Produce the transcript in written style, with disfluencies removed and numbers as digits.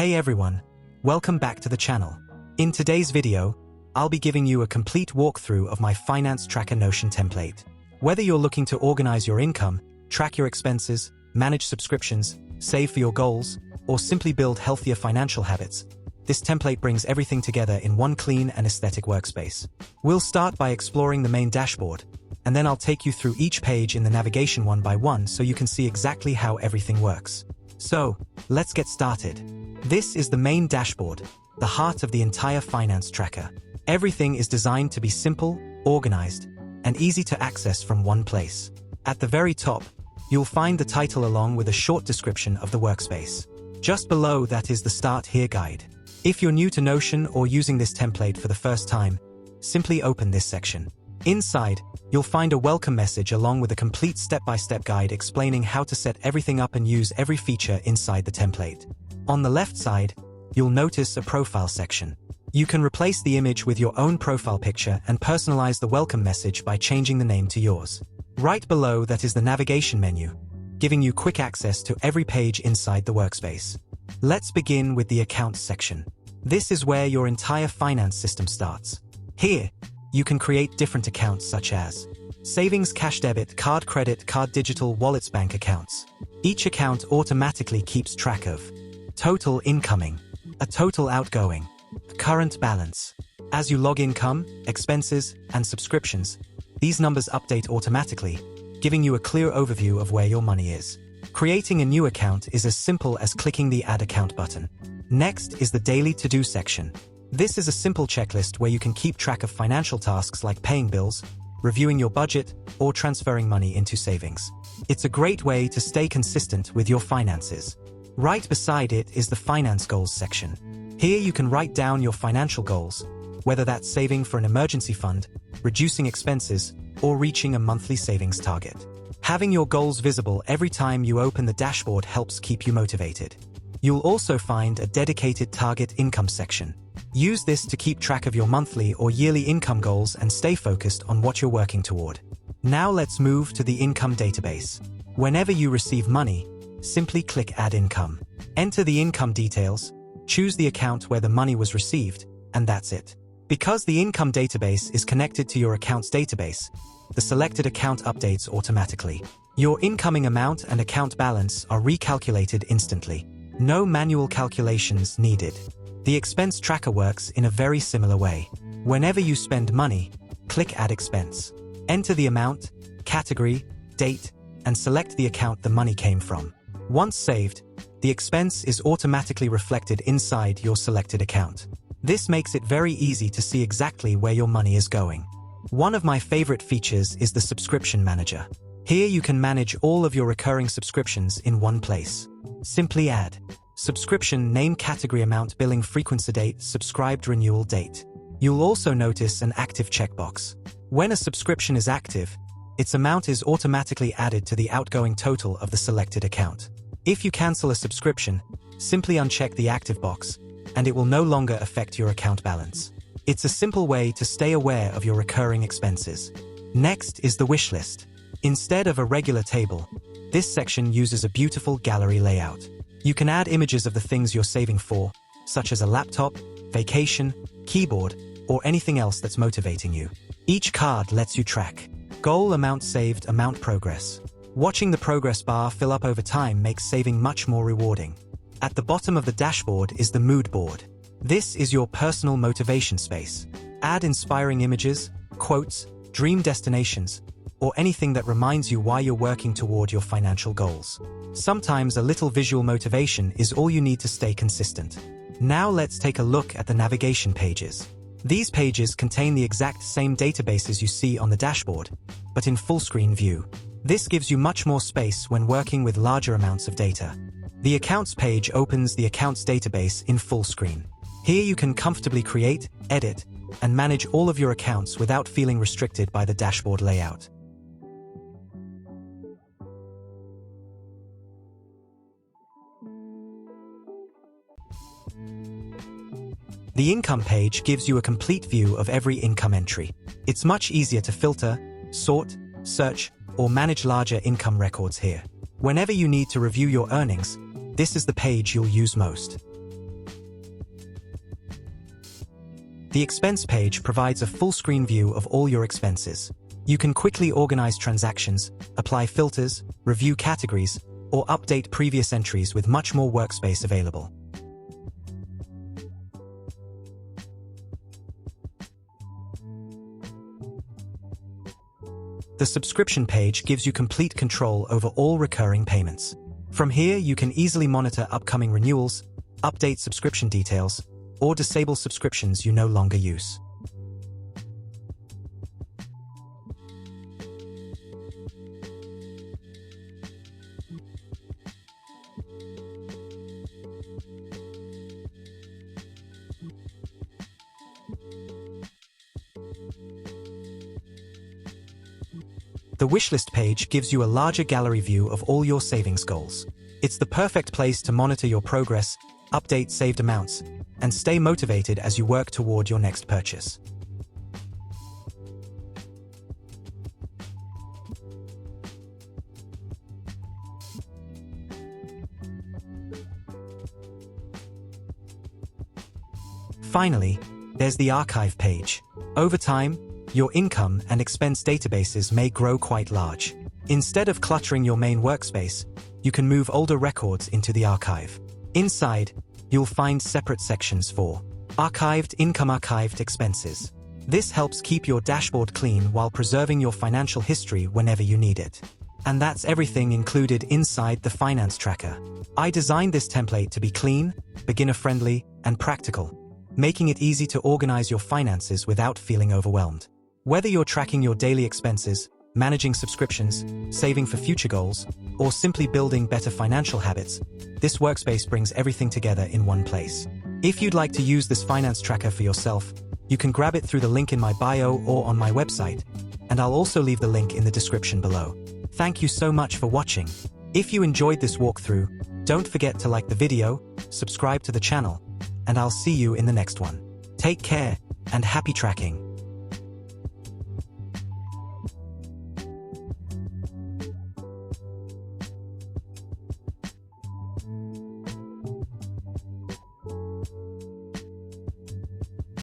Hey everyone, welcome back to the channel. In today's video, I'll be giving you a complete walkthrough of my finance tracker Notion template. Whether you're looking to organize your income, track your expenses, manage subscriptions, save for your goals, or simply build healthier financial habits, this template brings everything together in one clean and aesthetic workspace. We'll start by exploring the main dashboard, and then I'll take you through each page in the navigation one by one so you can see exactly how everything works. So, let's get started. This is the main dashboard, the heart of the entire finance tracker. Everything is designed to be simple, organized, and easy to access from one place. At the very top, you'll find the title along with a short description of the workspace. Just below that is the Start Here guide. If you're new to Notion or using this template for the first time, simply open this section. Inside, you'll find a welcome message along with a complete step-by-step guide explaining how to set everything up and use every feature inside the template. On the left side, you'll notice a profile section. You can replace the image with your own profile picture and personalize the welcome message by changing the name to yours. Right below that is the navigation menu, giving you quick access to every page inside the workspace. Let's begin with the Accounts section. This is where your entire finance system starts. Here, you can create different accounts such as savings, cash debit, card credit, card digital, wallets, bank accounts. Each account automatically keeps track of total incoming, a total outgoing, a current balance. As you log income, expenses, and subscriptions, these numbers update automatically, giving you a clear overview of where your money is. Creating a new account is as simple as clicking the Add Account button. Next is the Daily To-Do section. This is a simple checklist where you can keep track of financial tasks like paying bills, reviewing your budget, or transferring money into savings. It's a great way to stay consistent with your finances. Right beside it is the Finance Goals section. Here you can write down your financial goals, whether that's saving for an emergency fund, reducing expenses, or reaching a monthly savings target. Having your goals visible every time you open the dashboard helps keep you motivated. You'll also find a dedicated Target Income section. Use this to keep track of your monthly or yearly income goals and stay focused on what you're working toward. Now let's move to the Income database. Whenever you receive money, simply click Add Income. Enter the income details, choose the account where the money was received, and that's it. Because the Income database is connected to your Accounts database, the selected account updates automatically. Your incoming amount and account balance are recalculated instantly. No manual calculations needed. The Expense tracker works in a very similar way. Whenever you spend money, click Add Expense. Enter the amount, category, date, and select the account the money came from. Once saved, the expense is automatically reflected inside your selected account. This makes it very easy to see exactly where your money is going. One of my favorite features is the Subscription Manager. Here you can manage all of your recurring subscriptions in one place. Simply add subscription name, category, amount, billing frequency, date, subscribed renewal date. You'll also notice an active checkbox. When a subscription is active, its amount is automatically added to the outgoing total of the selected account. If you cancel a subscription, simply uncheck the active box, and it will no longer affect your account balance. It's a simple way to stay aware of your recurring expenses. Next is the Wishlist. Instead of a regular table, this section uses a beautiful gallery layout. You can add images of the things you're saving for, such as a laptop, vacation, keyboard, or anything else that's motivating you. Each card lets you track goal, amount saved, amount, progress. Watching the progress bar fill up over time makes saving much more rewarding. At the bottom of the dashboard is the Mood board. This is your personal motivation space. Add inspiring images, quotes, dream destinations, or anything that reminds you why you're working toward your financial goals. Sometimes a little visual motivation is all you need to stay consistent. Now let's take a look at the navigation pages. These pages contain the exact same databases you see on the dashboard, but in full screen view. This gives you much more space when working with larger amounts of data. The Accounts page opens the Accounts database in full screen. Here you can comfortably create, edit, and manage all of your accounts without feeling restricted by the dashboard layout. The Income page gives you a complete view of every income entry. It's much easier to filter, sort, search, or manage larger income records here. Whenever you need to review your earnings, this is the page you'll use most. The expense page provides a full-screen view of all your expenses. You can quickly organize transactions, apply filters, review categories, or update previous entries with much more workspace available. The subscription page gives you complete control over all recurring payments. From here, you can easily monitor upcoming renewals, update subscription details, or disable subscriptions you no longer use. The Wishlist page gives you a larger gallery view of all your savings goals. It's the perfect place to monitor your progress, update saved amounts, and stay motivated as you work toward your next purchase. Finally, there's the archive page. Over time, your income and expense databases may grow quite large. Instead of cluttering your main workspace, you can move older records into the archive. Inside, you'll find separate sections for archived income, archived expenses. This helps keep your dashboard clean while preserving your financial history whenever you need it. And that's everything included inside the finance tracker. I designed this template to be clean, beginner-friendly, and practical, making it easy to organize your finances without feeling overwhelmed. Whether you're tracking your daily expenses, managing subscriptions, saving for future goals, or simply building better financial habits, this workspace brings everything together in one place. If you'd like to use this finance tracker for yourself, you can grab it through the link in my bio or on my website, and I'll also leave the link in the description below. Thank you so much for watching. If you enjoyed this walkthrough, don't forget to like the video, subscribe to the channel, and I'll see you in the next one. Take care, and happy tracking.